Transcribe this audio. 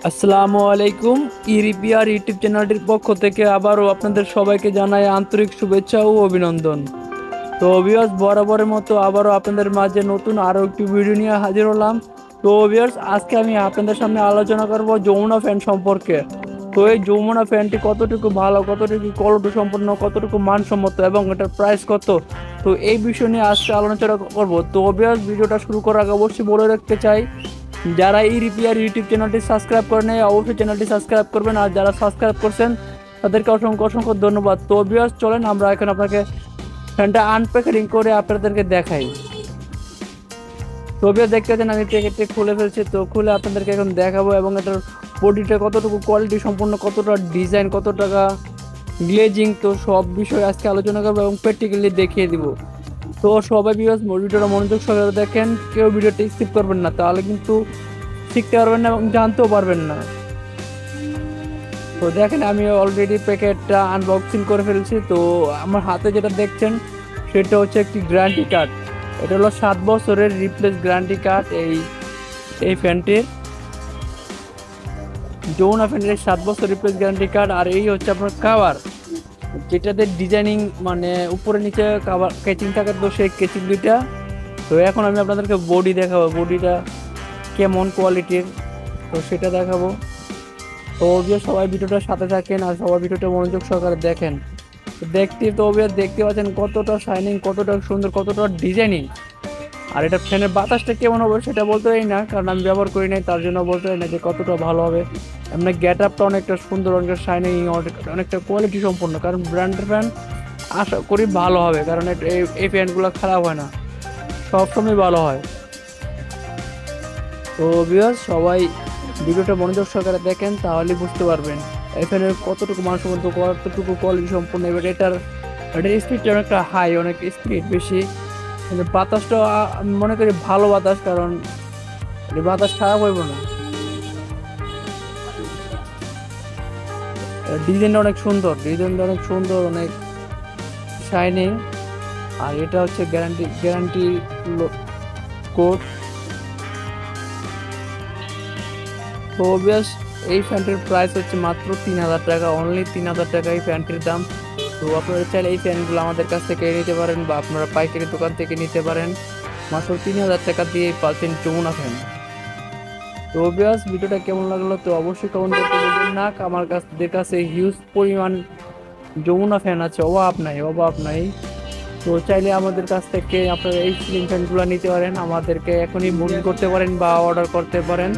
আসসালামু আলাইকুম। ইরিপিআর ইউটিউব চ্যানেলটির পক্ষ থেকে আবারও আপনাদের সবাইকে জানাই আন্তরিক শুভেচ্ছা ও অভিনন্দন। তো ভিউয়ার্স, বরাবরের মতো আবারও আপনাদের মাঝে নতুন আরও একটি ভিডিও নিয়ে হাজির হলাম। তো ভিউয়ার্স, আজকে আমি আপনাদের সামনে আলোচনা করব যমুনা ফ্যান সম্পর্কে। তো এই যমুনা ফ্যানটি কতটুকু ভালো, কতটুকু কোয়ালিটি সম্পন্ন, কতটুকু মানসম্মত এবং এটার প্রাইস কত, তো এই বিষয় নিয়ে আজকে আলোচনা করব। তো ভিউয়ার্স, ভিডিওটা শুরু করার আগে অবশ্যই বলে রাখতে চাই, যারা এই রিপিয়ার ইউটিউব চ্যানেলটি সাবস্ক্রাইব করে নেয় অবশ্যই চ্যানেলটি সাবস্ক্রাইব করবেন, আর যারা সাবস্ক্রাইব করছেন তাদেরকে অসংখ্য অসংখ্য ধন্যবাদ। তো ভিউয়ার্স, চলেন আমরা এখন আপনাকে ফ্যানটা আনপ্যাকেটিং করে আপনাদেরকে দেখাই। তো ভিউয়ার্স, দেখতে পাচ্ছেন আমি প্যাকেটটি খুলে ফেলছি। তো খুলে আপনাদেরকে এখন দেখাবো এবং এটার বডিটা কতটুকু কোয়ালিটি সম্পূর্ণ, কতটা ডিজাইন, কত টাকা গ্লেজিং, তো সব বিষয়ে আজকে আলোচনা করবো এবং প্র্যাকটিক্যালি দেখিয়ে দিব। তো সবাই ভিউয়ার্স, ভিডিওটা মনোযোগ সহকারে দেখেন, কেউ ভিডিওটি স্কিপ করবেন না, তাহলে কিন্তু শিখতে পারবেন না এবং জানতেও পারবেন না। তো দেখেন, আমি অলরেডি প্যাকেটটা আনবক্সিং করে ফেলছি। তো আমার হাতে যেটা দেখছেন সেটা হচ্ছে একটি গ্যারান্টি কার্ড। এটা হলো 7 বছরের রিপ্লেস গ্যারান্টি কার্ড এই ফ্যানটির, যমুনা ফ্যানের 7 বছর রিপ্লেস গ্যারান্টি কার্ড। আর এই হচ্ছে আপনার কাভার, যেটাতে ডিজাইনিং মানে উপরে নিচে কাভার কেচিং থাকে, তো সেই কেচিং দুইটা। তো এখন আমি আপনাদেরকে বডি দেখাবো, বডিটা কেমন কোয়ালিটির, তো সেটা দেখাবো। তো অবভিয়াস সবাই ভিডিওটার সাথে থাকেন আর সবাই ভিডিওটা মনোযোগ সহকারে দেখেন। তো তো অবভিয়াস দেখতে পাচ্ছেন কতটা শাইনিং, কতটা সুন্দর, কতটা ডিজাইনিং। আর এটা ফ্যানের বাতাসটা কেমন হবে সেটা বলতে পারি না, কারণ আমি ব্যবহার করি নাই, তার জন্য বলতে পারি না যে কতটা ভালো হবে। এমনি গেট আপটা অনেকটা সুন্দর, অনেকটা শাইনিং, অনেকটা কোয়ালিটি সম্পন্ন, কারণ ব্র্যান্ডের ফ্যান আশা করি ভালো হবে, কারণ এই ফ্যানগুলো খারাপ হয় না, সবসময় ভালো হয়। তো ভিউয়ার্স, সবাই ভিডিওটা মনোযোগ সহকারে দেখেন, তাহলে বুঝতে পারবেন এখানে কতটুকু মানসম্মত, কতটুকু কোয়ালিটি সম্পূর্ণ। এবার এটার স্পিডটা অনেকটা হাই, অনেক স্পিড বেশি। কিন্তু বাতাসটা আমি মনে করি ভালো বাতাস, কারণ এই বাতাস খারাপ হইব না। ডিজাইনটা অনেক সুন্দর, ডিজাইনটা অনেক সুন্দর, অনেক শাইনিং। আর এটা হচ্ছে গ্যারান্টি কোড। তো অবভিয়াস এই ফ্যানটির প্রাইস হচ্ছে মাত্র 3,000 টাকা, অনলি 3,000 টাকা এই ফ্যানটির দাম। তো আপনারা চাইলে এই ফ্যানগুলো আমাদের কাছ থেকে নিতে পারেন বা আপনারা পাইকারি দোকান থেকে নিতে পারেন। মাত্র 3,000 টাকা দিয়ে পাচ্ছেন যমুনা ফ্যান। তো অবভিয়াস ভিডিওটা কেমন লাগলো তো অবশ্যই কমেন্ট করতে বলবেন না। আমার কাছে হিউজ পরিমাণ যমুনা ফ্যান আছে, অভাব নাই, অভাব নাই। তো চাইলে আমাদের কাছ থেকে আপনারা এই সিলিং ফ্যানগুলো নিতে পারেন, আমাদেরকে এখনই বুকিং করতে পারেন বা অর্ডার করতে পারেন।